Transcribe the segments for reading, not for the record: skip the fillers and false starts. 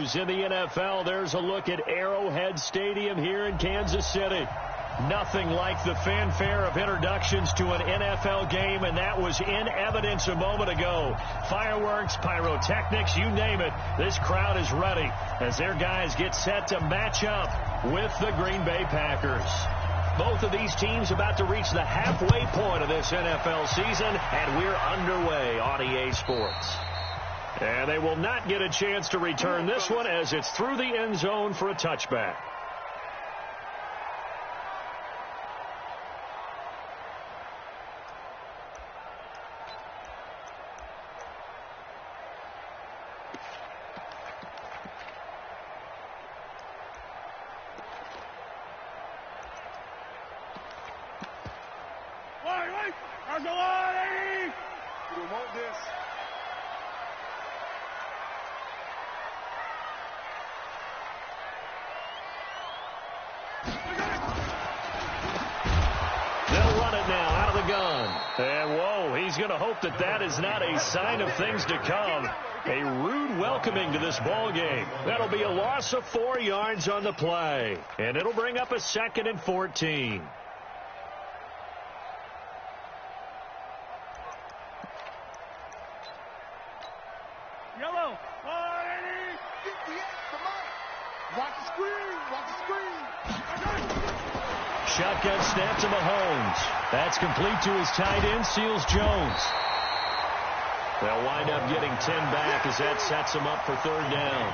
news in the NFL. There's a look at Arrowhead Stadium here in Kansas City. Nothing like the fanfare of introductions to an NFL game, and that was in evidence a moment ago. Fireworks, pyrotechnics, you name it. This crowd is ready as their guys get set to match up with the Green Bay Packers. Both of these teams about to reach the halfway point of this NFL season, and we're underway on EA Sports. And they will not get a chance to return this one as it's through the end zone for a touchback. That is not a sign of things to come. A rude welcoming to this ball game. That'll be a loss of 4 yards on the play, and it'll bring up a 2nd and 14. Yellow. Watch the screen. Watch the screen. Shotgun snap to Mahomes. That's complete to his tight end, Seals Jones. They'll wind up getting 10 back as that sets them up for 3rd down.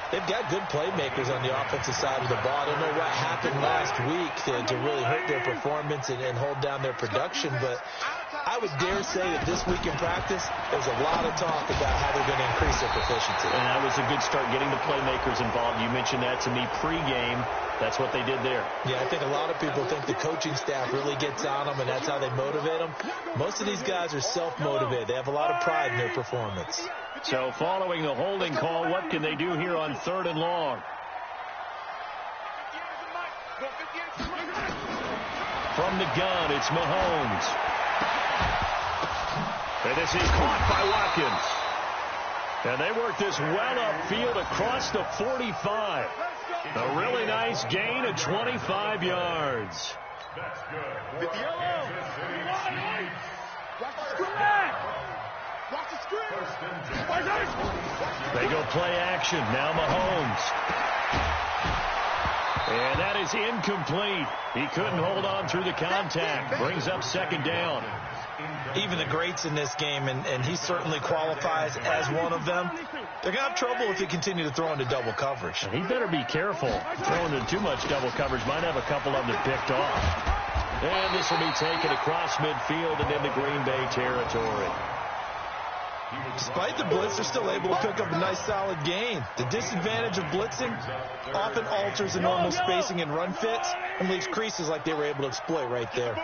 They've got good playmakers on the offensive side of the ball. I don't know what happened last week to really hurt their performance and hold down their production, but I would dare say that this week in practice, there's a lot of talk about how they're going to increase their proficiency. And that was a good start, getting the playmakers involved. You mentioned that to me pregame. That's what they did there. Yeah, I think a lot of people think the coaching staff really gets on them, and that's how they motivate them. Most of these guys are self-motivated. They have a lot of pride in their performance. So following the holding call, what can they do here on 3rd and long? From the gun, it's Mahomes. And this is caught by Watkins. And they work this well upfield across the 45. A really nice gain of 25 yards. That's good. With the yellow. Watch the screen. They go play action. Now Mahomes. And that is incomplete. He couldn't hold on through the contact. Brings up 2nd down. Even the greats in this game, and he certainly qualifies as one of them, they're going to have trouble if they continue to throw into double coverage. And he better be careful. Throwing into too much double coverage might have a couple of them picked off. And this will be taken across midfield and into Green Bay territory. Despite the blitz, they're still able to pick up a nice solid gain. The disadvantage of blitzing often alters the normal spacing and run fits and leaves creases like they were able to exploit right there.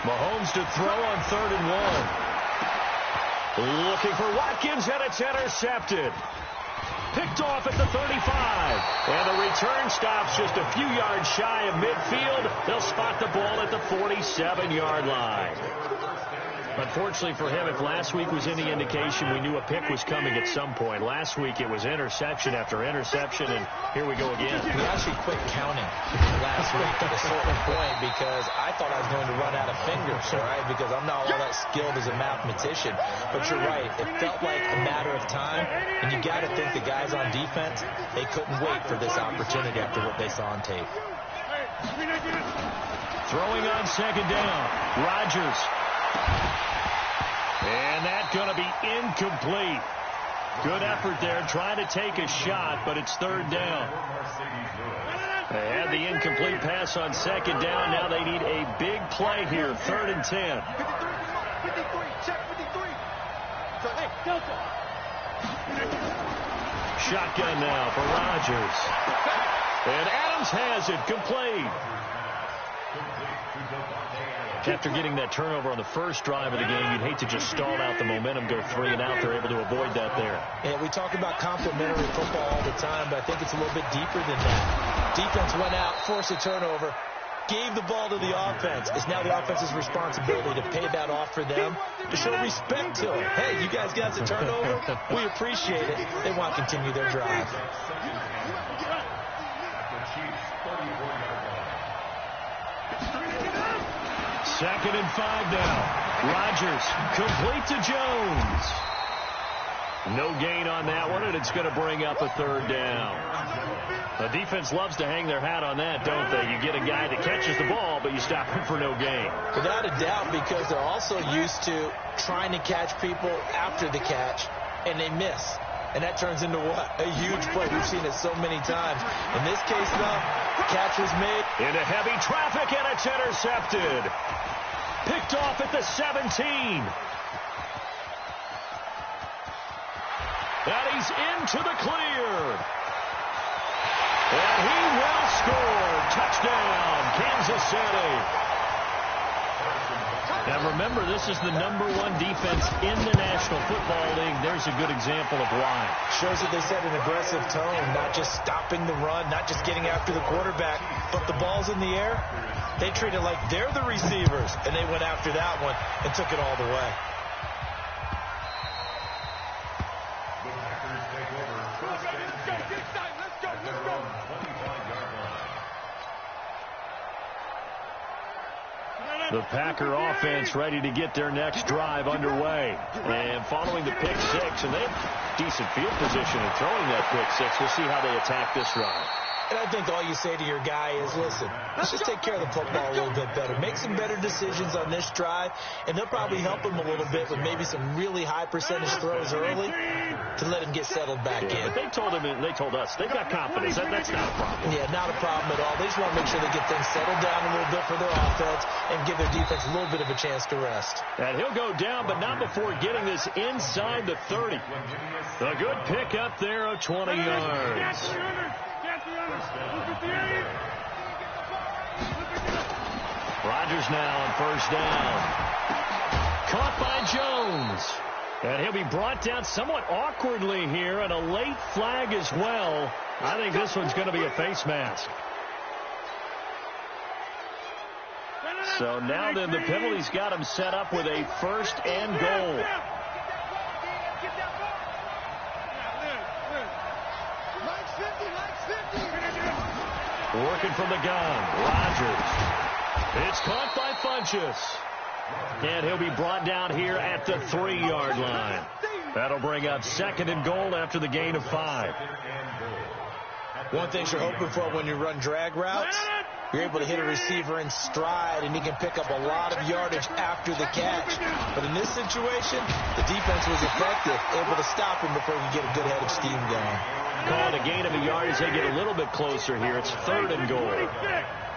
Mahomes to throw on 3rd and 1. Looking for Watkins, and it's intercepted. Picked off at the 35. And the return stops just a few yards shy of midfield. They'll spot the ball at the 47-yard line. Unfortunately for him, if last week was any indication, we knew a pick was coming at some point. Last week it was interception after interception, and here we go again. We actually quit counting last week at a certain point because I thought I was going to run out of fingers, all right, because I'm not all that skilled as a mathematician. But you're right. It felt like a matter of time, and you got to think the guys on defense, they couldn't wait for this opportunity after what they saw on tape. Throwing on 2nd down. Rodgers. And that's going to be incomplete. Good effort there, trying to take a shot, but it's 3rd down. They had the incomplete pass on 2nd down. Now they need a big play here, 3rd and 10. 53, check 53. Shotgun now for Rodgers. And Adams has it, complete. After getting that turnover on the first drive of the game, you'd hate to just stall out the momentum, go 3 and out. They're able to avoid that there. Yeah, we talk about complementary football all the time, but I think it's a little bit deeper than that. Defense went out, forced a turnover. gave the ball to the offense. It's now the offense's responsibility to pay that off for them, to show respect to them. Hey, you guys got the turnover? We appreciate it. They want to continue their drive. Second and 5 now. Rodgers complete to Jones. No gain on that one, and it's going to bring up a third down. The defense loves to hang their hat on that, don't they? You get a guy that catches the ball, but you stop him for no gain. Without a doubt, because they're also used to trying to catch people after the catch, and they miss. And that turns into what? A huge play. We've seen it so many times. In this case, though, the catch was made. Into heavy traffic, and it's intercepted. Picked off at the 17. And he's into the clear. And he will score. Touchdown, Kansas City. Now remember, this is the #1 defense in the National Football League. There's a good example of why. Shows that they set an aggressive tone, not just stopping the run, not just getting after the quarterback, but the ball's in the air. They treat it like they're the receivers, and they went after that one and took it all the way. The Packer offense ready to get their next drive underway. And following the pick six, and they have decent field position in throwing that pick six. We'll see how they attack this drive. And I think all you say to your guy is, listen, let's just take care of the football a little bit better. Make some better decisions on this drive, and they'll probably help him a little bit with maybe some really high percentage throws early to let him get settled back in. But they told him, and they told us, they've got confidence. That's not a problem. Yeah, not a problem at all. They just want to make sure they get things settled down a little bit for their offense and give their defense a little bit of a chance to rest. And he'll go down, but not before getting this inside the 30. A good pick up there of 20 yards. Rodgers now on first down. Caught by Jones. And he'll be brought down somewhat awkwardly here, and a late flag as well. I think this one's going to be a face mask. So now then, the penalty's got him set up with a first and goal. Working from the gun, Rodgers. It's caught by Funchess. And he'll be brought down here at the 3-yard line. That'll bring up second and goal after the gain of 5. One thing you're hoping for when you run drag routes, you're able to hit a receiver in stride, and he can pick up a lot of yardage after the catch. But in this situation, the defense was effective, able to stop him before he could get a good head of steam going. Calling a gain of a yard as they get a little bit closer here. It's third and goal.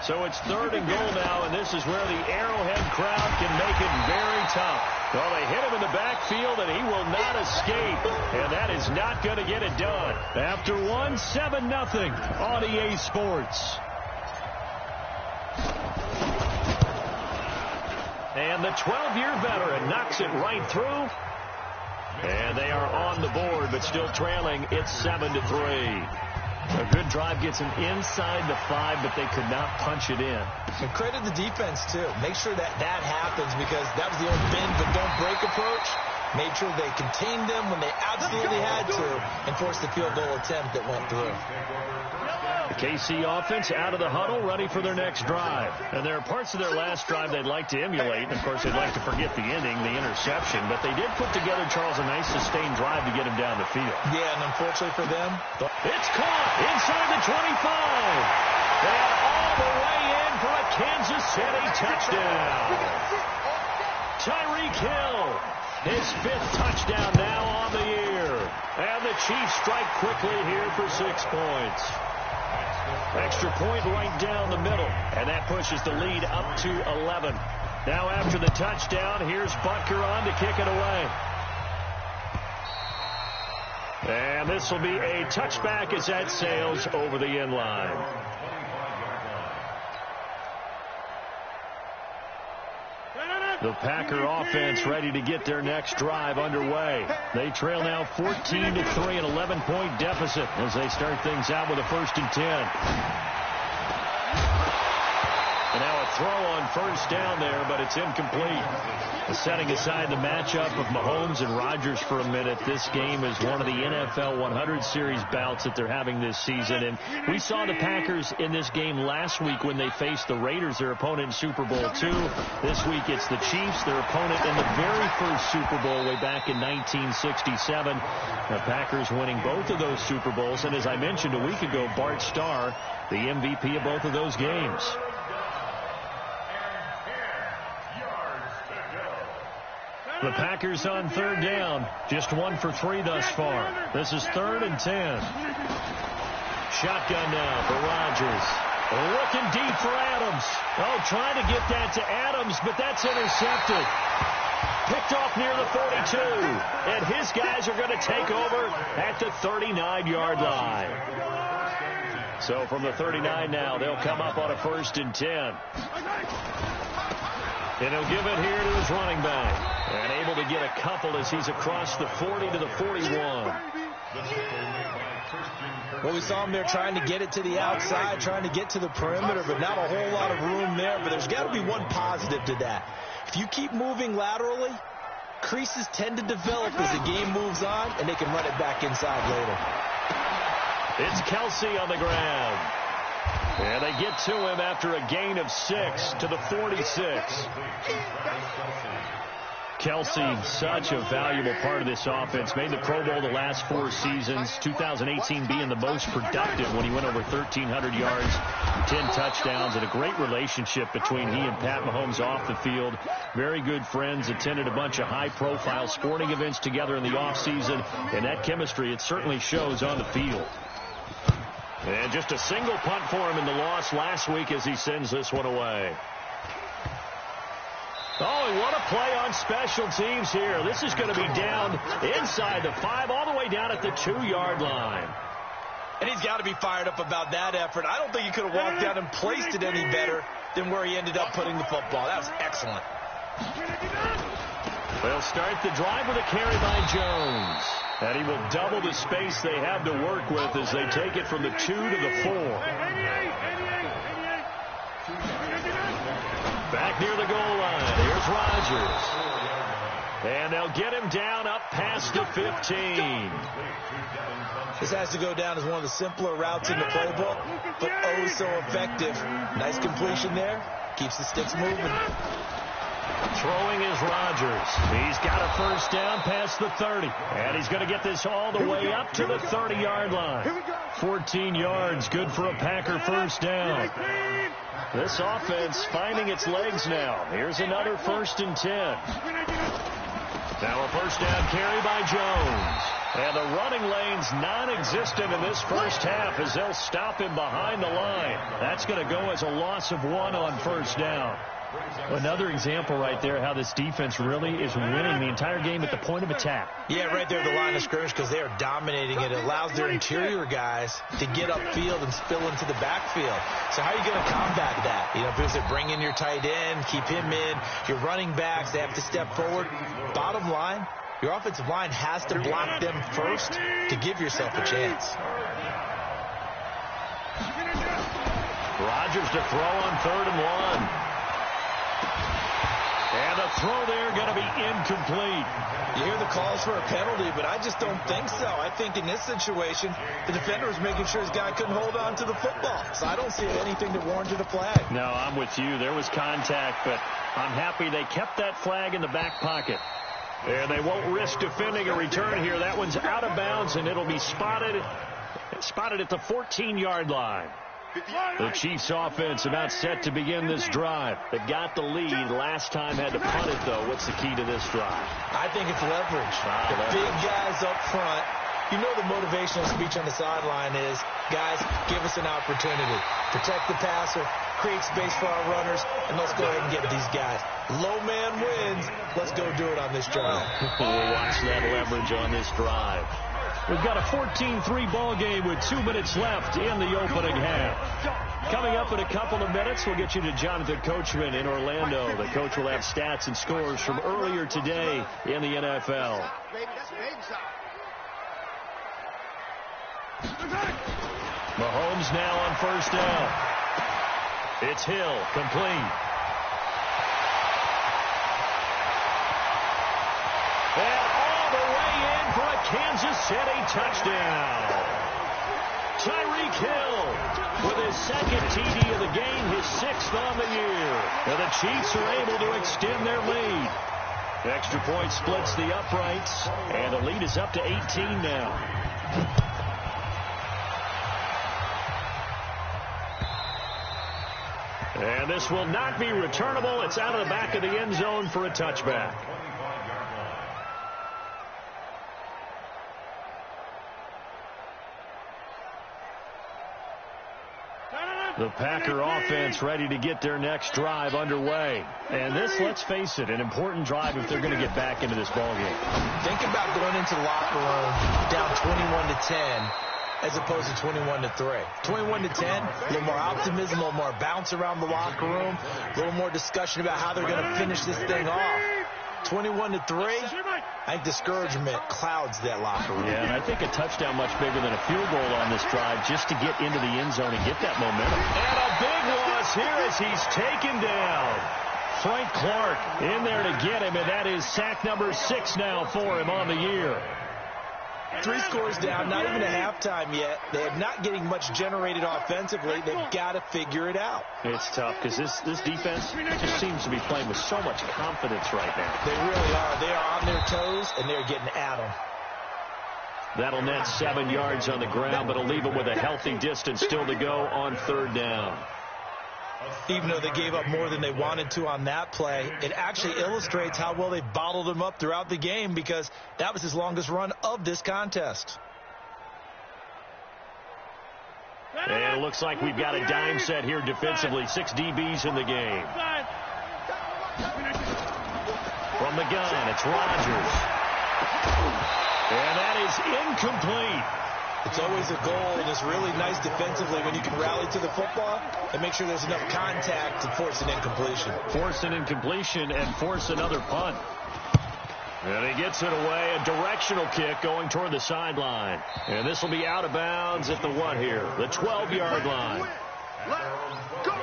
So it's third and goal now, and this is where the Arrowhead crowd can make it very tough. Well, they hit him in the backfield, and he will not escape. And that is not going to get it done. After one, 7-0 on EA Sports. And the 12-year veteran knocks it right through. And they are on the board, but still trailing. It's 7-3. A good drive gets them inside the 5, but they could not punch it in. And credit the defense, too. Make sure that happens, because that was the old bend but don't break approach. Made sure they contained them when they absolutely had to and forced the field goal attempt that went through. The KC offense out of the huddle, ready for their next drive. And there are parts of their last drive they'd like to emulate. And, of course, they'd like to forget the ending, the interception. But they did put together, Charles, a nice sustained drive to get him down the field. Yeah, and unfortunately for them, it's caught inside the 25. And all the way in for a Kansas City touchdown. Tyreek Hill, his 5th touchdown now on the year. And the Chiefs strike quickly here for 6 points. Extra point right down the middle, and that pushes the lead up to 11. Now after the touchdown, here's Butker on to kick it away. And this will be a touchback as that sails over the end line. The Packer offense ready to get their next drive underway. They trail now 14-3, an 11-point deficit as they start things out with a 1st and 10. And throw on first down there, but it's incomplete. Setting aside the matchup of Mahomes and Rodgers for a minute, this game is one of the NFL 100 Series bouts that they're having this season. And we saw the Packers in this game last week when they faced the Raiders, their opponent in Super Bowl II. This week it's the Chiefs, their opponent in the very first Super Bowl way back in 1967. The Packers winning both of those Super Bowls. And as I mentioned a week ago, Bart Starr, the MVP of both of those games. The Packers on third down. Just 1 for 3 thus far. This is 3rd and 10. Shotgun now for Rodgers. Looking deep for Adams. Oh, trying to get that to Adams, but that's intercepted. Picked off near the 42. And his guys are going to take over at the 39-yard line. So from the 39 now, they'll come up on a 1st and 10. And he'll give it here to his running back. And able to get a couple as he's across the 40 to the 41. Well, we saw him there trying to get it to the outside, trying to get to the perimeter, but not a whole lot of room there. But there's got to be one positive to that. If you keep moving laterally, creases tend to develop as the game moves on, and they can run it back inside later. It's Kelsey on the ground. And they get to him after a gain of 6 to the 46. Kelsey, such a valuable part of this offense. Made the Pro Bowl the last 4 seasons. 2018 being the most productive when he went over 1,300 yards, 10 touchdowns, and a great relationship between he and Pat Mahomes off the field. Very good friends. Attended a bunch of high-profile sporting events together in the offseason. And that chemistry, it certainly shows on the field. And just a single punt for him in the loss last week as he sends this one away. Oh, and what a play on special teams here. This is going to be down inside the 5, all the way down at the 2-yard line. And he's got to be fired up about that effort. I don't think he could have walked down and placed it any better than where he ended up putting the football. That was excellent. They'll start the drive with a carry by Jones. And he will double the space they have to work with as they take it from the 2 to the 4. Back near the goal line. Here's Rodgers. And they'll get him down up past the 15. This has to go down as one of the simpler routes in the playbook, but oh so effective. Nice completion there. Keeps the sticks moving. Throwing is Rodgers. He's got a first down past the 30. And he's going to get this all the way up to the 30-yard line. 14 yards, good for a Packer first down. This offense finding its legs now. Here's another 1st and 10. Now a first down carry by Jones. And the running lane's non-existent in this first half as they'll stop him behind the line. That's going to go as a loss of 1 on first down. Another example right there how this defense really is winning the entire game at the point of attack. Yeah, right there at the line of scrimmage because they are dominating it. It allows their interior guys to get upfield and spill into the backfield. So how are you going to combat that? You know, if it's bring in your tight end, keep him in, your running backs, they have to step forward. Bottom line, your offensive line has to block them first to give yourself a chance. Rodgers to throw on 3rd and 1. And the throw there going to be incomplete. You hear the calls for a penalty, but I just don't think so. I think in this situation, the defender was making sure his guy couldn't hold on to the football. So I don't see anything that warranted a flag. No, I'm with you. There was contact, but I'm happy they kept that flag in the back pocket. And they won't risk defending a return here. That one's out of bounds, and it'll be spotted at the 14-yard line. The Chiefs offense about set to begin this drive. They got the lead. Last time had to punt it, though. What's the key to this drive? I think it's leverage. The big guys up front. You know the motivational speech on the sideline is, guys, give us an opportunity. Protect the passer, create space for our runners, and let's go ahead and get these guys. Low man wins. Let's go do it on this drive. We'll watch that leverage on this drive. We've got a 14-3 ball game with 2 minutes left in the opening half. Coming up in a couple of minutes, we'll get you to Jonathan Coachman in Orlando. The coach will have stats and scores from earlier today in the NFL. Mahomes now on first down. It's Hill, complete. And all the way in for a Kansas City touchdown. Tyreek Hill with his second TD of the game, his 6th on the year. And the Chiefs are able to extend their lead. Extra point splits the uprights, and the lead is up to 18 now. And this will not be returnable. It's out of the back of the end zone for a touchback. The Packer offense ready to get their next drive underway. And this, let's face it, an important drive if they're going to get back into this ballgame. Think about going into the locker room down 21-10 as opposed to 21-3. 21-10, a little more optimism, a little more bounce around the locker room, a little more discussion about how they're going to finish this thing off. 21-3, I think discouragement clouds that locker room. Yeah, and I think a touchdown much bigger than a field goal on this drive just to get into the end zone and get that momentum. And a big loss here as he's taken down. Frank Clark in there to get him, and that is sack number 6 now for him on the year. 3 scores down, not even a halftime yet. They're not getting much generated offensively. They've got to figure it out. It's tough because this defense just seems to be playing with so much confidence right now. They really are. They are on their toes, and they're getting at them. That'll net 7 yards on the ground, but it'll leave them with a healthy distance still to go on 3rd down. Even though they gave up more than they wanted to on that play, it actually illustrates how well they bottled them up throughout the game because that was his longest run of this contest. And it looks like we've got a dime set here defensively. 6 DBs in the game. From the gun, it's Rodgers. And that is incomplete. It's always a goal, and it's really nice defensively when you can rally to the football and make sure there's enough contact to force an incompletion. Force an incompletion and force another punt. And he gets it away, a directional kick going toward the sideline. And this will be out of bounds at the what here? The 12-yard line. Let's go.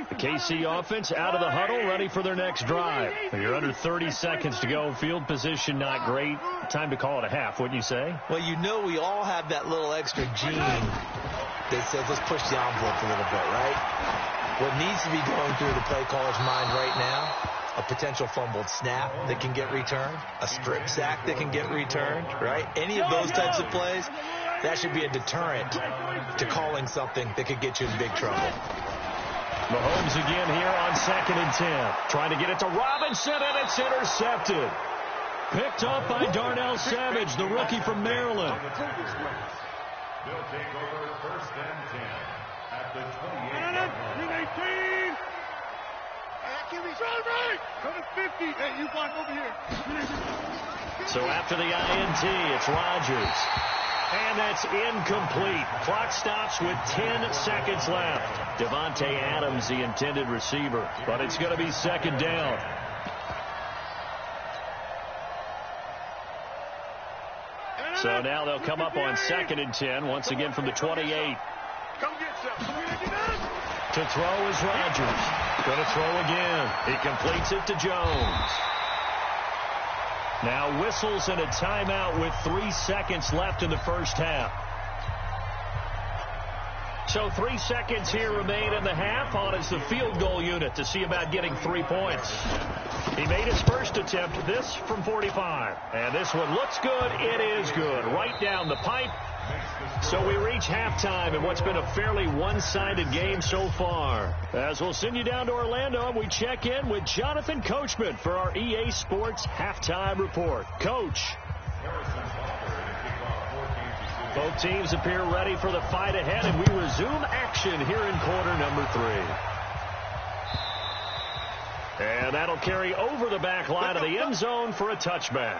The KC offense out of the huddle, ready for their next drive. You're under 30 seconds to go. Field position not great. Time to call it a half, wouldn't you say? Well, you know we all have that little extra gene that says let's push the envelope a little bit, right? What needs to be going through the play caller's mind right now, a potential fumbled snap that can get returned, a strip sack that can get returned, right? Any of those types of plays, that should be a deterrent to calling something that could get you in big trouble. Mahomes again here on 2nd and 10. Trying to get it to Robinson, and it's intercepted. Picked up by Darnell Savage, the rookie from Maryland. They'll take over 1st and 10 at the 28-yard line. Come to 50. Hey, you block over here. So after the INT, it's Rodgers. And that's incomplete. Clock stops with 10 seconds left. Devontae Adams, the intended receiver. But it's going to be 2nd down. So now they'll come up on 2nd and 10, once again from the 28. Come get some. To throw is Rodgers. Going to throw again. He completes it to Jones. Now whistles and a timeout with 3 seconds left in the first half. So 3 seconds here remain in the half. On is the field goal unit to see about getting 3 points. He made his first attempt, this from 45. And this one looks good. It is good. Right down the pipe. So we reach halftime in what's been a fairly one-sided game so far. As we'll send you down to Orlando, and we check in with Jonathan Coachman for our EA Sports Halftime Report. Coach. Both teams appear ready for the fight ahead, and we resume action here in quarter number 3. And that'll carry over the back line of the end zone for a touchback.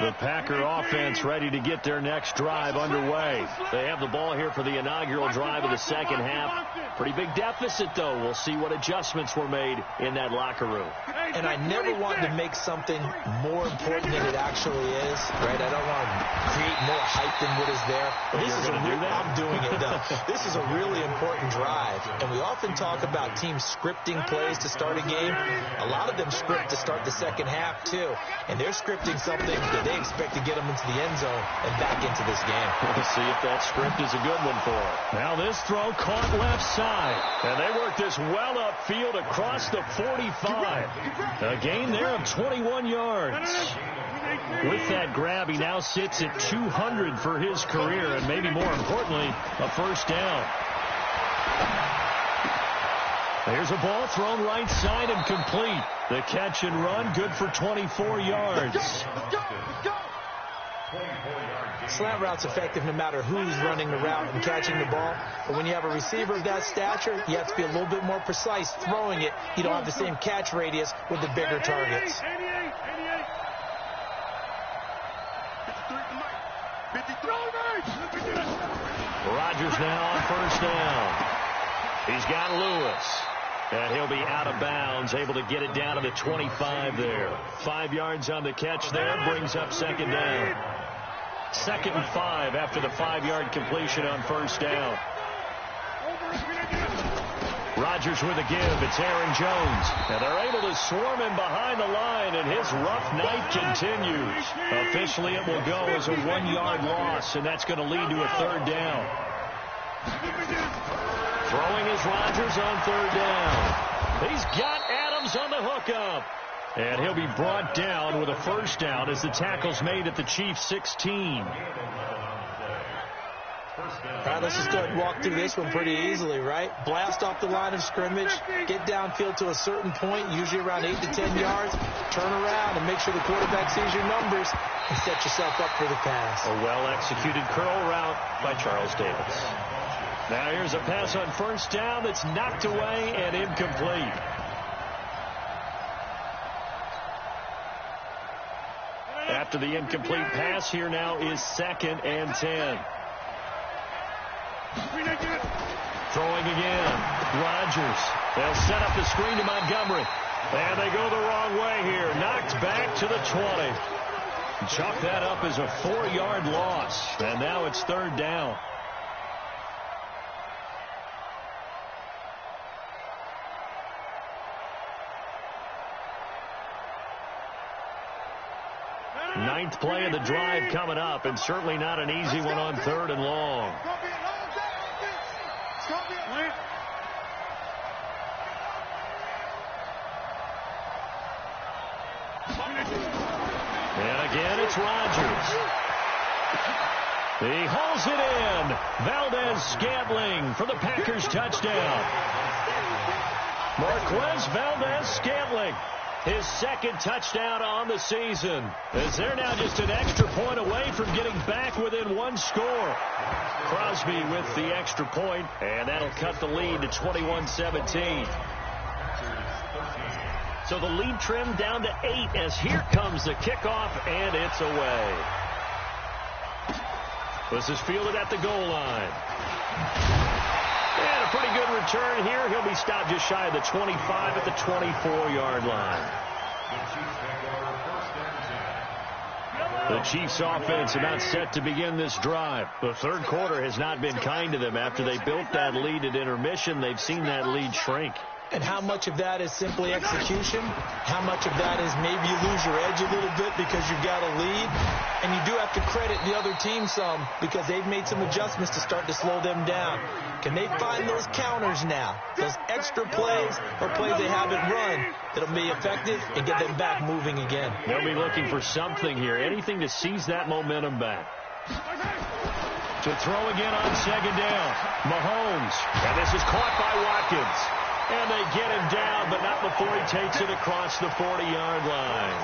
The Packer offense ready to get their next drive underway. They have the ball here for the inaugural drive of the second half. Pretty big deficit, though. We'll see what adjustments were made in that locker room. And I never want to make something more important than it actually is, right? I don't want to create more hype than what is there. But this is I'm doing it, though. This is a really important drive, and we often talk about teams scripting plays to start a game. A lot of them script to start the second half, too, and they're scripting something that they expect to get them into the end zone and back into this game. We'll see if that script is a good one for them. Now this throw caught left side, and they work this well upfield across the 45. A gain there of 21 yards. With that grab, he now sits at 200 for his career, and maybe more importantly, a first down. There's a ball thrown right side and complete. The catch and run, good for 24 yards. Let's go. Slant route's effective no matter who's running the route and catching the ball. But when you have a receiver of that stature, you have to be a little bit more precise throwing it. You don't have the same catch radius with the bigger targets. 53. Rodgers now on first down. He's got Lewis. And he'll be out of bounds, able to get it down to the 25 there. 5 yards on the catch there, brings up second down. 2nd and 5 after the 5-yard completion on first down. Rodgers with a give. It's Aaron Jones. And they're able to swarm him behind the line, and his rough night continues. Officially, it will go as a 1-yard loss, and that's going to lead to a third down. Throwing is Rodgers on third down. He's got Adams on the hookup. And he'll be brought down with a first down as the tackle's made at the Chiefs' 16. All right, let's just go ahead and walk through this one pretty easily, right? Blast off the line of scrimmage, get downfield to a certain point, usually around 8 to 10 yards, turn around and make sure the quarterback sees your numbers and set yourself up for the pass. A well-executed curl route by Charles Davis. Now here's a pass on first down that's knocked away and incomplete. After the incomplete pass, here now is 2nd and 10. Throwing again. Rodgers. They'll set up the screen to Montgomery. And they go the wrong way here. Knocked back to the 20. Chalk that up as a 4-yard loss. And now it's third down. Ninth play of the drive coming up, and certainly not an easy one on third and long. And again, it's Rodgers. He hauls it in. Valdez-Scantling for the Packers touchdown. Marquez Valdez-Scantling. His 2nd touchdown on the season, as they're now just an extra point away from getting back within 1 score. Crosby with the extra point, and that'll cut the lead to 21-17. So the lead trimmed down to 8 as here comes the kickoff, and it's away. This is fielded at the goal line. And a pretty good return here. He'll be stopped just shy of the 25 at the 24-yard line. The Chiefs offense about set to begin this drive. The third quarter has not been kind to them. After they built that lead at intermission, they've seen that lead shrink. And how much of that is simply execution? How much of that is maybe you lose your edge a little bit because you've got a lead? And you do have to credit the other team some because they've made some adjustments to start to slow them down. Can they find those counters now? Those extra plays or plays they haven't run that'll be effective and get them back moving again. They'll be looking for something here, anything to seize that momentum back. To throw again on second down. Mahomes. And this is caught by Watkins. And they get him down, but not before he takes it across the 40-yard line.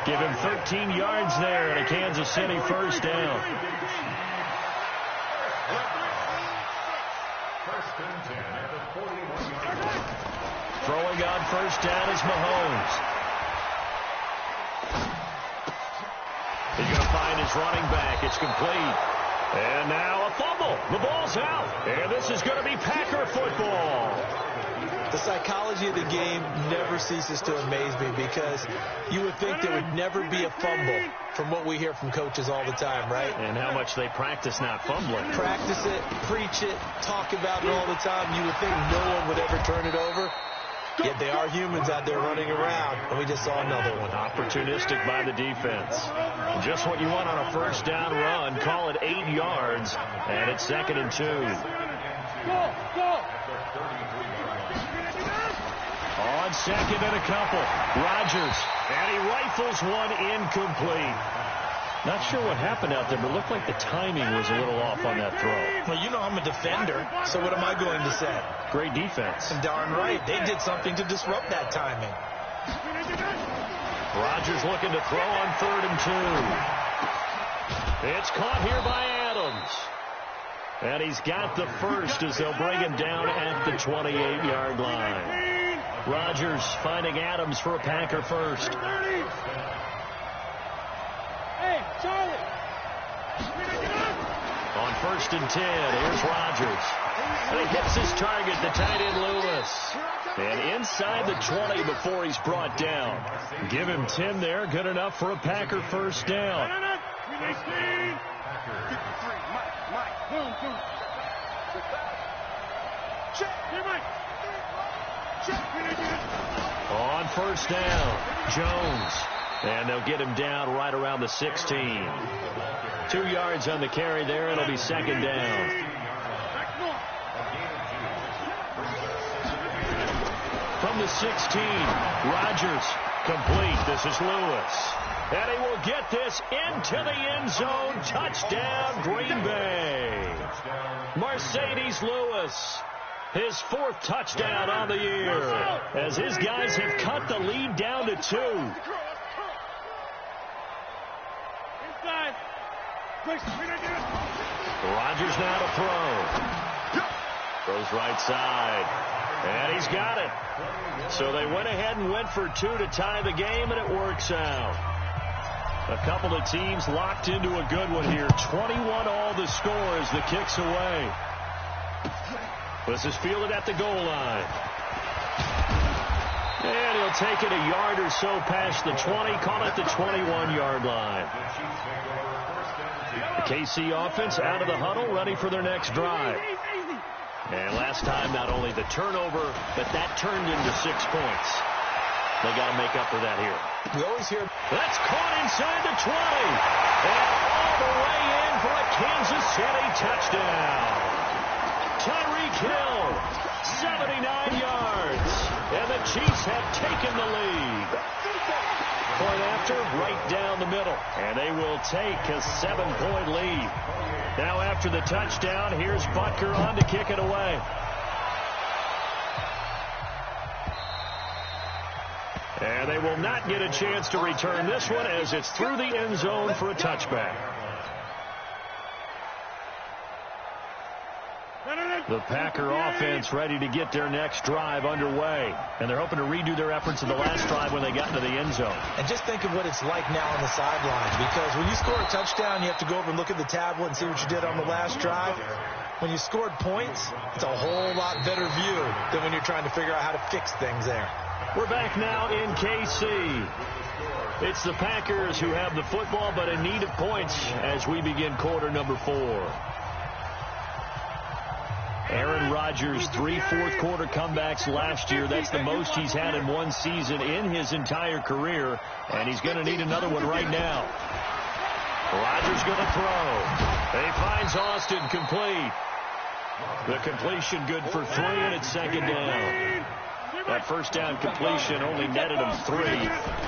Give him 13 yards there and a Kansas City first down. Throwing on first down is Mahomes. his running back. It's complete. And now a fumble. The ball's out. And this is going to be Packer football. The psychology of the game never ceases to amaze me because you would think there would never be a fumble from what we hear from coaches all the time, right? And how much they practice not fumbling. Practice it, preach it, talk about it all the time. You would think no one would ever turn it over. Yet they are humans out there running around, and we just saw another one. Opportunistic by the defense. Just what you want on a first down run. Call it 8 yards, and it's 2nd and 2. On 2nd and a couple. Rodgers, and he rifles one incomplete. Not sure what happened out there, but it looked like the timing was a little off on that throw. Well, you know I'm a defender, so what am I going to say? Great defense. And darn right, they did something to disrupt that timing. Rodgers looking to throw on 3rd and 2. It's caught here by Adams. And he's got the first as they'll bring him down at the 28-yard line. Rodgers finding Adams for a Packer first. Hey, Charlie. On 1st and 10, here's Rodgers. And he hits his target, the tight end Lewis. And inside the 20 before he's brought down. Give him 10 there, good enough for a Packer first down. On 1st down, Jones. And they'll get him down right around the 16. 2 yards on the carry there. It'll be 2nd down. From the 16, Rodgers complete. This is Lewis. And he will get this into the end zone. Touchdown, Green Bay. Mercedes Lewis. His 4th touchdown on the year. As his guys have cut the lead down to 2. Rodgers now to throw. Throws right side. And he's got it. So they went ahead and went for 2 to tie the game, and it works out. A couple of teams locked into a good one here. 21 all the score as the kick's away. This is fielded at the goal line. And he'll take it a yard or so past the 20. Call it the 21-yard line. The KC offense out of the huddle, ready for their next drive. And last time, not only the turnover, but that turned into 6 points. They got to make up for that here. We always hear... That's caught inside the 20. And all the way in for a Kansas City touchdown. Tyreek Hill, 79 yards. And the Chiefs have taken the lead. Point after, right down the middle. And they will take a 7-point lead. Now after the touchdown, here's Butker on to kick it away. And they will not get a chance to return this one as it's through the end zone for a touchback. The Packer offense ready to get their next drive underway. And they're hoping to redo their efforts in the last drive when they got into the end zone. And just think of what it's like now on the sidelines, because when you score a touchdown, you have to go over and look at the tablet and see what you did on the last drive. When you scored points, it's a whole lot better view than when you're trying to figure out how to fix things there. We're back now in KC. It's the Packers who have the football, but in need of points as we begin quarter number 4. Aaron Rodgers, 3 fourth-quarter comebacks last year. That's the most he's had in one season in his entire career, and he's going to need another one right now. Rodgers going to throw. He finds Austin complete. The completion good for 3, and it's 2nd down. That first down completion only netted him 3.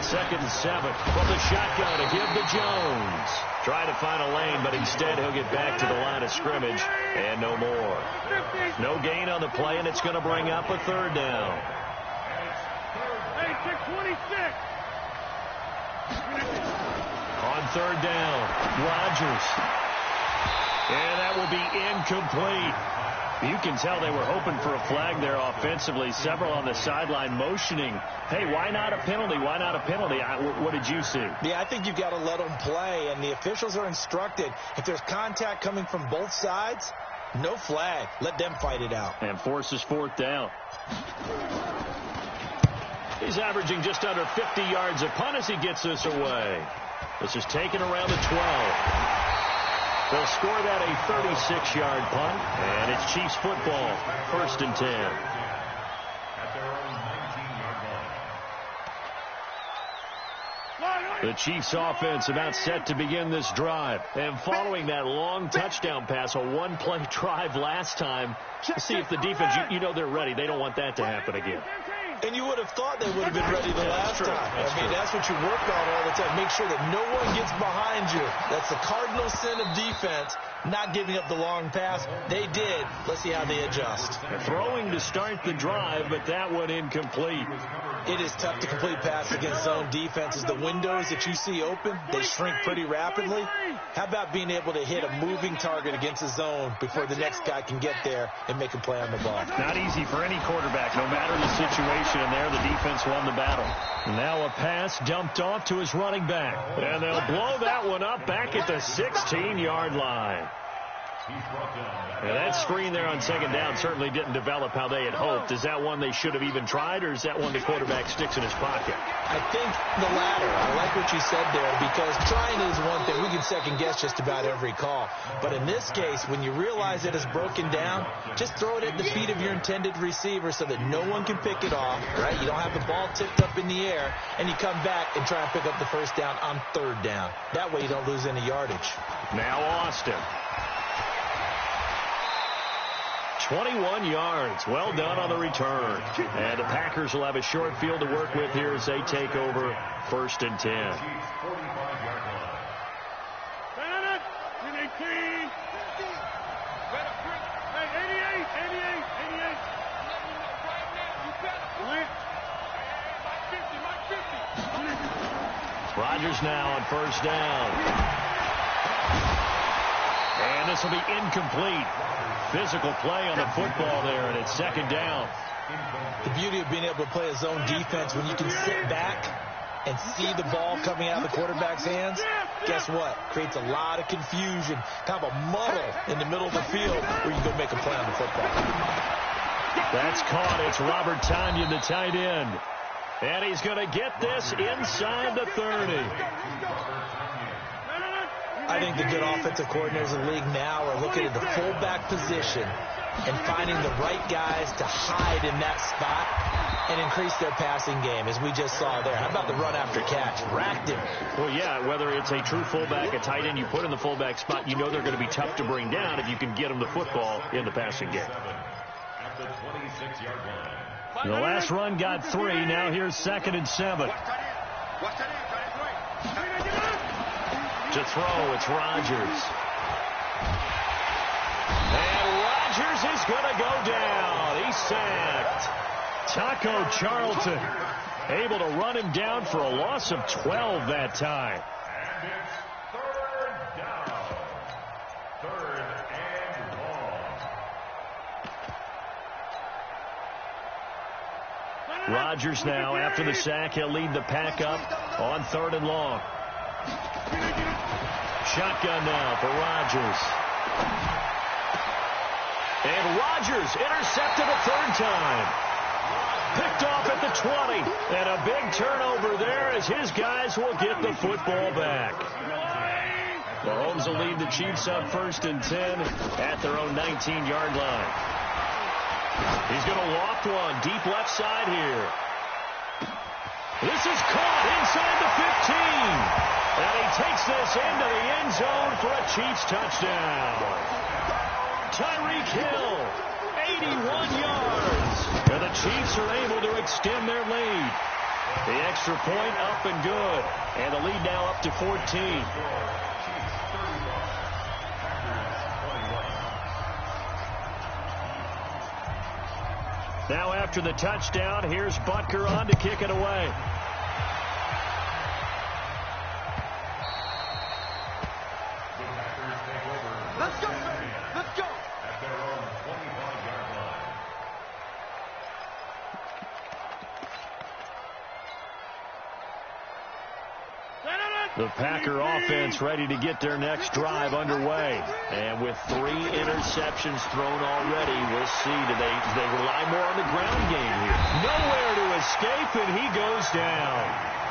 2nd and 7 from the shotgun to give to Jones. Try to find a lane, but instead he'll get back to the line of scrimmage and no more. No gain on the play, and it's going to bring up a 3rd down. On 3rd down, Rodgers. And that will be incomplete. You can tell they were hoping for a flag there offensively. Several on the sideline motioning, hey, why not a penalty? Why not a penalty? What did you see? Yeah, I think you've got to let them play, and the officials are instructed, if there's contact coming from both sides, no flag. Let them fight it out. And forces fourth down. He's averaging just under 50 yards a punt as he gets this away. This is taken around the 12. They'll score that a 36-yard punt, and it's Chiefs football, 1st and 10. At their own 19-yard line. The Chiefs offense about set to begin this drive. And following that long touchdown pass, a one-play drive last time, see if the defense, you know they're ready. They don't want that to happen again. And you would have thought they would have been ready the last time. That's what you work on all the time. Make sure that no one gets behind you. That's the cardinal sin of defense, not giving up the long pass. They did. Let's see how they adjust. Throwing to start the drive, but that one incomplete. It is tough to complete passes against zone defenses. The windows that you see open, they shrink pretty rapidly. How about being able to hit a moving target against a zone before the next guy can get there and make a play on the ball? Not easy for any quarterback, no matter the situation, and there the defense won the battle. Now a pass dumped off to his running back, and they'll blow that one up back at the 16-yard line. And that screen there on second down certainly didn't develop how they had hoped. Is that one they should have even tried, or is that one the quarterback sticks in his pocket? I think the latter. I like what you said there, because trying is one thing. We can second-guess just about every call. But in this case, when you realize it is broken down, just throw it at the feet of your intended receiver so that no one can pick it off, right? You don't have the ball tipped up in the air, and you come back and try and pick up the first down on 3rd down. That way you don't lose any yardage. Now Austin. 21 yards. Well done on the return. And the Packers will have a short field to work with here as they take over 1st and 10. Rodgers now on 1st down. And this will be incomplete. Physical play on the football there, and it's 2nd down. The beauty of being able to play a zone defense when you can sit back and see the ball coming out of the quarterback's hands, guess what? Creates a lot of confusion, kind of a muddle in the middle of the field where you go make a play on the football. That's caught. It's Robert Tonyan, the tight end. And he's going to get this inside the 30. I think the good offensive coordinators in the league now are looking at the fullback position and finding the right guys to hide in that spot and increase their passing game, as we just saw there. How about the run after catch? Racked him. Well, yeah, whether it's a true fullback, a tight end you put in the fullback spot, you know they're going to be tough to bring down if you can get them the football in the passing game. At the 26-yard line. The last run got 3. Now here's 2nd and 7. To throw, it's Rodgers. And Rodgers is going to go down. He's sacked. Taco Charlton able to run him down for a loss of 12 that time. And it's 3rd down. 3rd and long. Rodgers now, after the sack, he'll lead the pack up on 3rd and long. Shotgun now for Rodgers. And Rodgers intercepted a 3rd time. Picked off at the 20. And a big turnover there as his guys will get the football back. Mahomes will lead the Chiefs up 1st and 10 at their own 19-yard line. He's going to loft one deep left side here. This is caught inside the 15. And he takes this into the end zone for a Chiefs touchdown. Tyreek Hill, 81 yards. And the Chiefs are able to extend their lead. The extra point up and good. And the lead now up to 14. Now after the touchdown, here's Butker on to kick it away. Let's go! Let's go! At their own 25 The Packer offense ready to get their next drive underway. And with 3 interceptions thrown already, we'll see. Do they rely more on the ground game here? Nowhere to escape, and he goes down.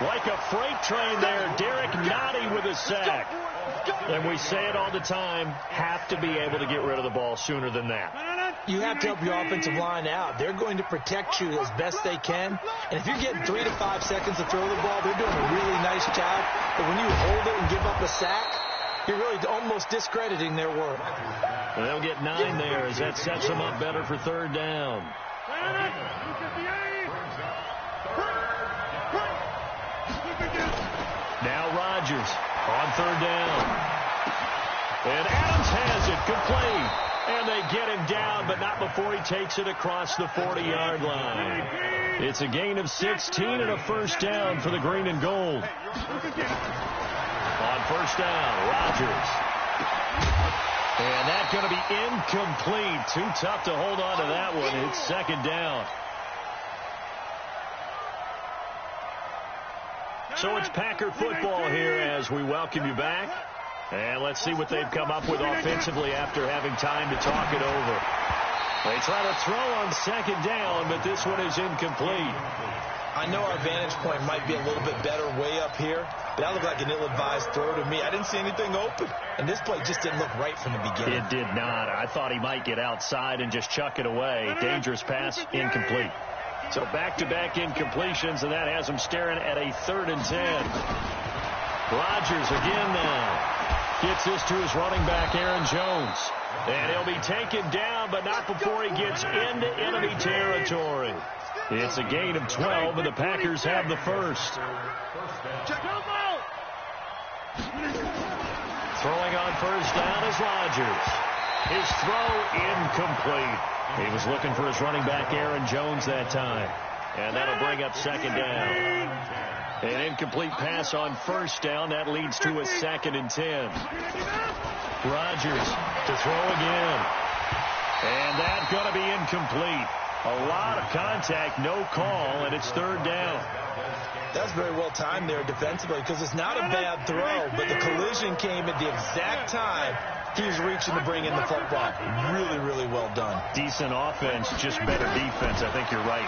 Like a freight train there, Derek Nottie with a sack. And we say it all the time, have to be able to get rid of the ball sooner than that. You have to help your offensive line out. They're going to protect you as best they can. And if you're getting 3 to 5 seconds to throw the ball, they're doing a really nice job. But when you hold it and give up a sack, you're really almost discrediting their work. And they'll get 9 there as that sets them up better for 3rd down. Now Rodgers on 3rd down. And Adams has it complete. And they get him down, but not before he takes it across the 40-yard line. It's a gain of 16 and a 1st down for the green and gold. On 1st down, Rodgers. And that's going to be incomplete. Too tough to hold on to that one. It's 2nd down. So it's Packer football here as we welcome you back. And let's see what they've come up with offensively after having time to talk it over. They try to throw on 2nd down, but this one is incomplete. I know our vantage point might be a little bit better way up here, but that looked like an ill-advised throw to me. I didn't see anything open, and this play just didn't look right from the beginning. It did not. I thought he might get outside and just chuck it away. Dangerous pass, incomplete. So back-to-back incompletions, and that has him staring at a 3rd and 10. Rodgers again now. Gets this to his running back, Aaron Jones. And he'll be taken down, but not before he gets into enemy territory. It's a gain of 12, and the Packers have the 1st. Throwing on 1st down is Rodgers. His throw incomplete. He was looking for his running back, Aaron Jones, that time. And that'll bring up 2nd down. An incomplete pass on 1st down. That leads to a 2nd and 10. Rodgers to throw again. And that's going to be incomplete. A lot of contact, no call, and it's 3rd down. That's very well timed there defensively because it's not a bad throw, but the collision came at the exact time he was reaching to bring in the football. Really, really well done. Decent offense, just better defense. I think you're right.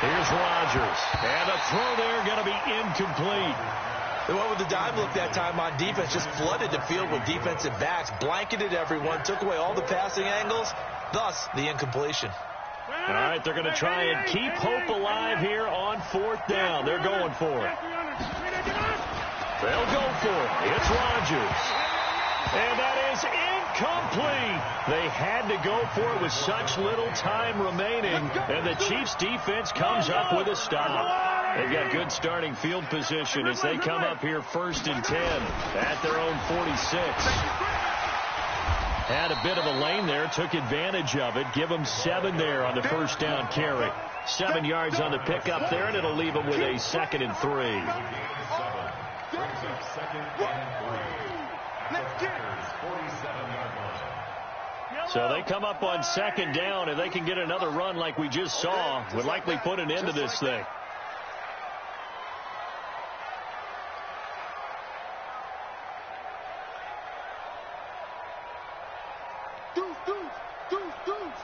Here's Rodgers. And a throw there going to be incomplete. The one with the dive look that time on defense just flooded the field with defensive backs, blanketed everyone, took away all the passing angles, thus the incompletion. All right, they're going to try and keep hope alive here on 4th down. They're going for it. They'll go for it. It's Rodgers. And that is incomplete. They had to go for it with such little time remaining, and the Chiefs' defense comes up with a stop. They've got good starting field position as they come up here 1st and 10 at their own 46. Had a bit of a lane there, took advantage of it. Give them 7 there on the 1st down carry. 7 yards on the pickup there, and it'll leave them with a 2nd and 3. So they come up on 2nd down, and they can get another run like we just saw. Would likely put an end to this thing. Deuce.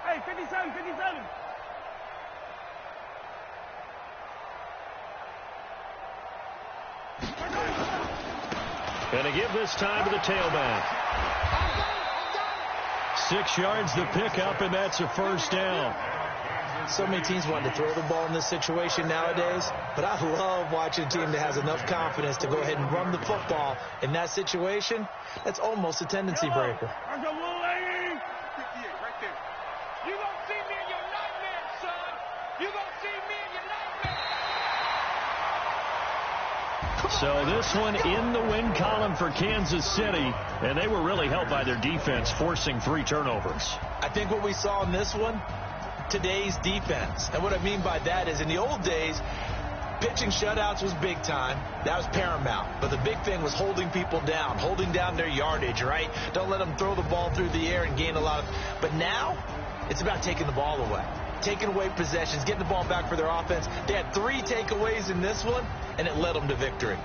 Hey, 57. Going to give this time to the tailback. 6 yards the pickup, and that's a 1st down. So many teams want to throw the ball in this situation nowadays, but I love watching a team that has enough confidence to go ahead and run the football in that situation. That's almost a tendency breaker. So this one in the win column for Kansas City, and they were really helped by their defense, forcing 3 turnovers. I think what we saw in this one, today's defense. And what I mean by that is in the old days, pitching shutouts was big time. That was paramount. But the big thing was holding people down, holding down their yardage, right? Don't let them throw the ball through the air and gain a lot of... But now, it's about taking the ball away. taking away possessions, getting the ball back for their offense. They had 3 takeaways in this one, and it led them to victory.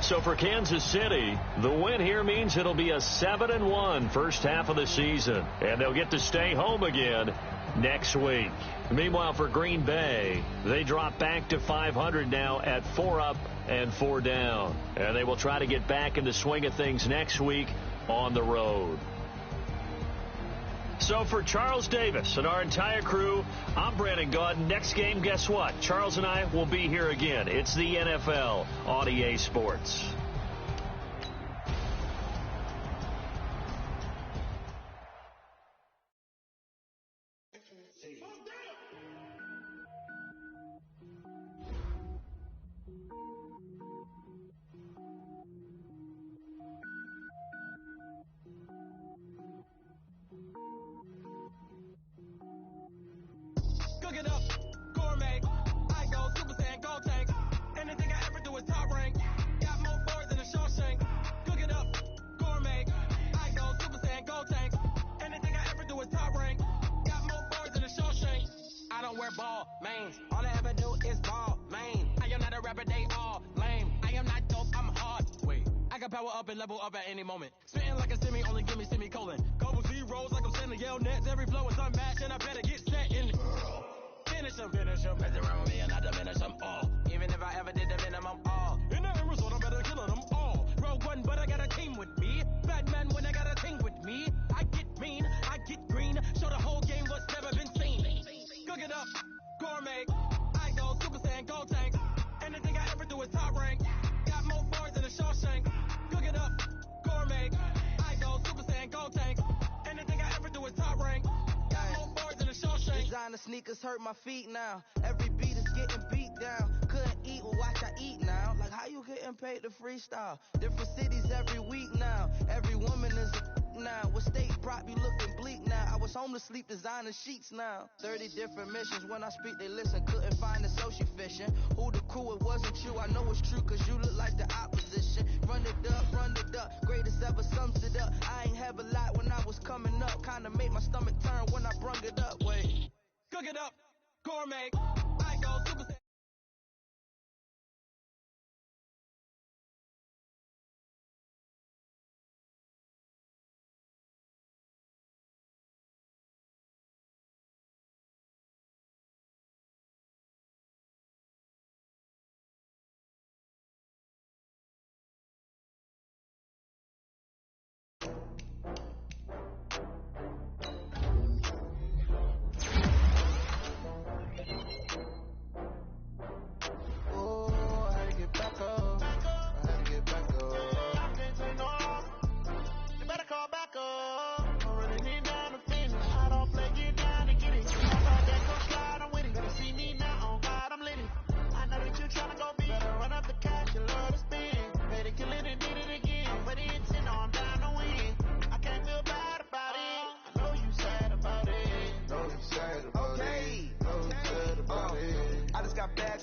So for Kansas City, the win here means it'll be a 7-1 first half of the season, and they'll get to stay home again next week. Meanwhile, for Green Bay, they drop back to 500 now at 4 up and 4 down, and they will try to get back in the swing of things next week on the road. So for Charles Davis and our entire crew, I'm Brandon Gaudin. Next game, guess what? Charles and I will be here again. It's the NFL on EA Sports. Cook it up, gourmet. I go Super Saiyan, go tank. Anything I ever do is top rank. Got more boards than a Shawshank. Cook it up, gourmet. I go Super Saiyan, go tank. Anything I ever do is top rank. Got more boards than a Shawshank. I don't wear ball mains. All I ever do is ball main. I am not a rapper, they all lame. I am not dope, I'm hard. Wait, I can power up and level up at any moment. Spitting like a semi, only give me semicolon. Couple zeros like I'm sending yell nets. Every flow is unmatched and I better get set in. Finish them, mess around with me and I diminish them all. Even if I ever did the minimum all. In the end result, I'm better killing them all. Rogue One, but I got a team with me. Bad man when I got a team with me. I get mean, I get green. Show the whole game what's never been seen. Cook it up, gourmet. I go Super Saiyan, go tank. Anything I ever do is top rank. Got more boards than a Shawshank. Cook it up, gourmet. I go Super Saiyan, go tank. Anything I ever do is top rank. Designer sneakers hurt my feet now. Every beat is getting beat down. Couldn't eat, well watch I eat now. Like how you getting paid to freestyle? Different cities every week now. Every woman is a now. What state prop you looking bleak now? I was home to sleep designer sheets now. 30 different missions. When I speak they listen. Couldn't find the social fishing. Who the crew, it wasn't you. I know it's true cause you look like the opposition. Run it up. Greatest ever sums it up. I ain't have a lot when I was coming up. Kinda made my stomach turn when I brung it up. Wait. Cook it up, gourmet. I go Super Saiyan.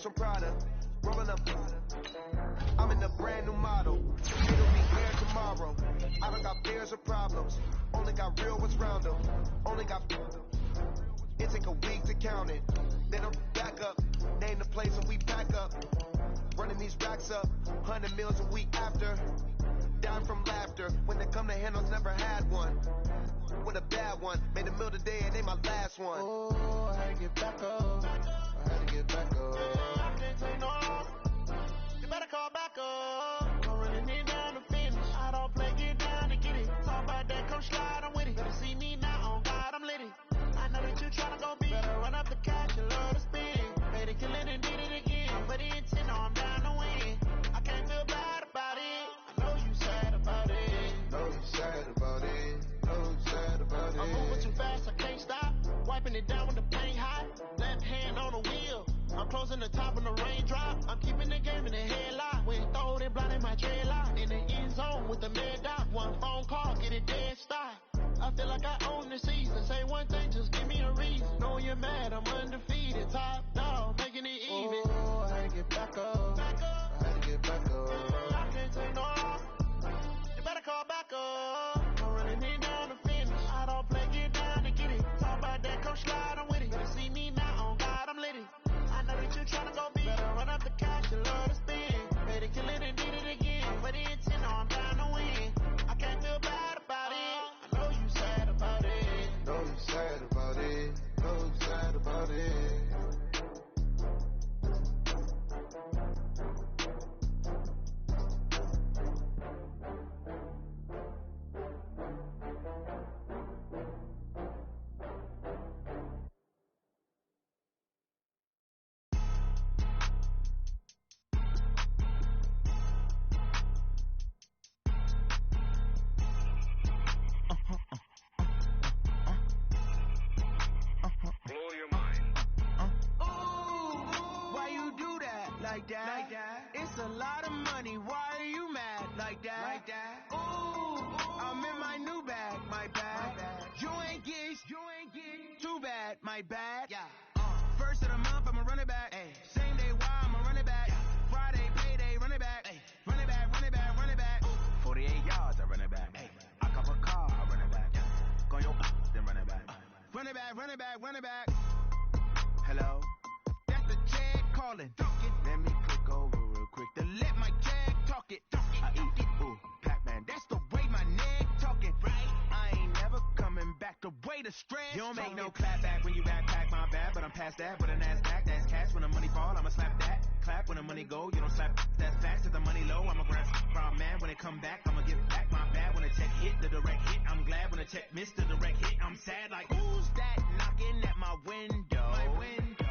From Prada, rolling up. I'm in a brand new model. It'll be here tomorrow. I don't got fears or problems. Only got real ones round them. Only got. It take a week to count it. Then I'm back up. Name the place and we pack up. Running these racks up. 100 meals a week after. Dying from laughter. When they come to handles, never had one. With a bad one. Made a meal today and ain't my last one. Oh, I had to get back up. I can't take no loss. You better call back up. I'm running it down to finish. I don't play, get down to get it. Talk about that, come slide, I'm with it. Better see me now, on God, I'm lit it. I know that you tryna go big. Better run up the cash, you love to spin. Made it, kill it, and did it again. But it intent, no, I'm down to win. I can't feel bad about it. I know you sad about it. I'm moving too fast, I can't stop. Wiping it down with the paint hot. Left hand on the wheel. I'm closing the top when the raindrop. I'm keeping the game in the headlock. When throwed and blinding my dreadlock. In the end zone with the mad dot. One phone call, get it dead stop. I feel like I own the season. Say one thing, just give me a reason. Know you're mad, I'm undefeated. Top dog, making it even. Oh, I had to get back up. I can't take no loss. You better call back up. I'm running it down to finish. I don't play, get down to get it. Talk about that, come like that. It's a lot of money, why are you mad like that? Ooh, I'm in my new bag, my bad. You ain't get too bad, my bad. Yeah. First of the month, I'ma run it back. Ay. Same day, why I'ma run it back. Friday, payday, run it back. Ay. Run it back, run it back, run it back. 48 yards, I run it back. Ay. I cop a car, I run it back. Go your then run it back. Run it back, run it back, run it back. Hello? That's the check calling. Let me click over real quick to let my check talk it. I eat it, ooh, Pac-Man. That's the way my neck talking. Right? I ain't never coming back the way the stress. You don't make no clap back when you backpack, my bad, but I'm past that. With an ass back, that's cash. When the money fall, I'ma slap that. Clap when the money go, you don't slap. That's fast. If the money low, I'ma grab from man. When it come back, I'ma get back my bad. When the check hit, the direct hit, I'm glad. When the check missed the direct hit, I'm sad. Like who's that knocking at my window?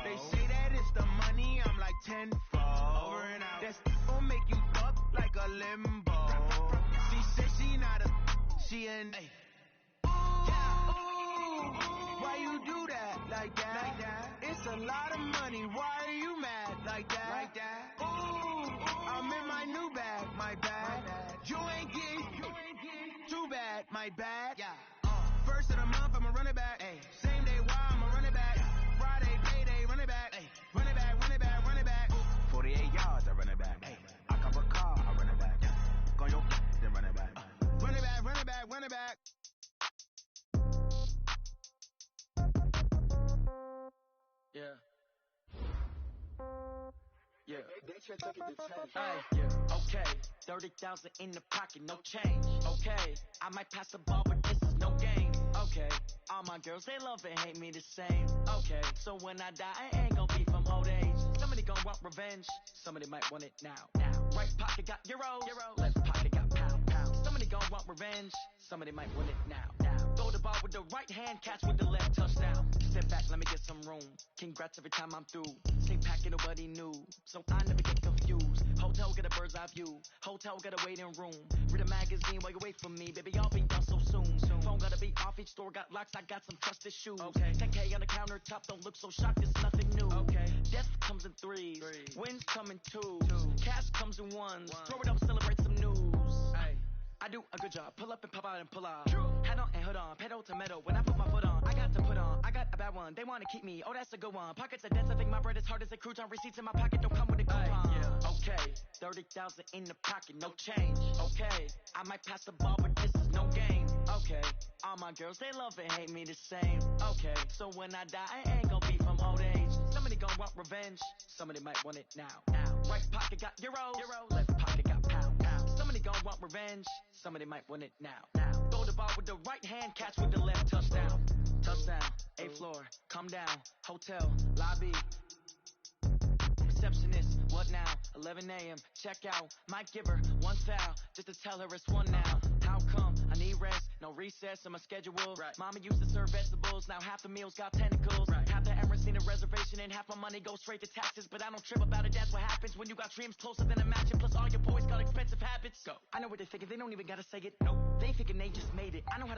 They say that it's the money, I'm like tenfold. Over and out. That's gon' make you fuck like a limbo. She said she not a, she an. Ay. Why you do that like that? It's a lot of money, why are you mad like that? Ooh, I'm in my new bag, my bad. You ain't get too bad, my bad. Yeah. First of the month, I'ma run it back. Ay. Same day, why I'ma run it back. Friday, payday, run it back. Ay. Run it back, run it back, run it back. 48 yards, I run it back. Ay. I cop a car, I run it back. Go your then run it back. Run it back, run it back, run it back. Yeah. Yeah. Yeah. Okay. 30,000 in the pocket, no change. Okay. I might pass the ball, but this is no game. Okay. All my girls, they love and hate me the same. Okay. So when I die, I ain't gonna be from old age. Somebody gonna want revenge. Somebody might want it now. Right pocket got euros. Left pocket got pound. Somebody gonna want revenge. Somebody might want it now. Throw the ball with the right hand, catch with the left, touchdown. Step back, let me get some room. Congrats every time I'm through. Same packet, nobody knew. So I never get confused. Hotel get a bird's eye view. Hotel get a waiting room. Read a magazine while you wait for me. Baby, I'll be done so soon. Phone gotta be off, each store got locks. I got some trusted shoes. Okay. 10K on the countertop, don't look so shocked, it's nothing new. Okay. Death comes in threes. Wins come in twos. Cash comes in ones. Throw it up, celebrate some news. Ay. I do a good job. Pull up and pop out and pull off. Head on and hood on. Pedal to metal. When I put my foot on, I got to put on. I got a bad one. They want to keep me. Oh, that's a good one. Pockets are dense. I think my bread is hard as a crouton. Receipts in my pocket don't come with a coupon. Yeah. Okay. 30,000 in the pocket. No change. Okay. I might pass the ball, but this is no game. Okay. All my girls, they love and hate me the same. Okay. So when I die, I ain't gonna be from old age. Somebody gonna want revenge. Somebody might want it now. Right pocket got euros. Left pocket got pound. Somebody gonna want revenge. Somebody might want it now. Throw the ball with the right hand, catch with the left, touchdown. Touchdown, 8th floor, come down, hotel, lobby. Receptionist, what now? 11 a.m., check out. Might give her one foul, just to tell her it's one now. How come? I need rest, no recess in my schedule. Right. Mama used to serve vegetables, now half the meals got tentacles. Right. Half the Emirates need a reservation and half my money goes straight to taxes. But I don't trip about it, that's what happens when you got dreams closer than a match. And plus all your boys got expensive habits. Go. I know what they're thinking, they don't even gotta say it. Nope. They thinking they just made it. I know how to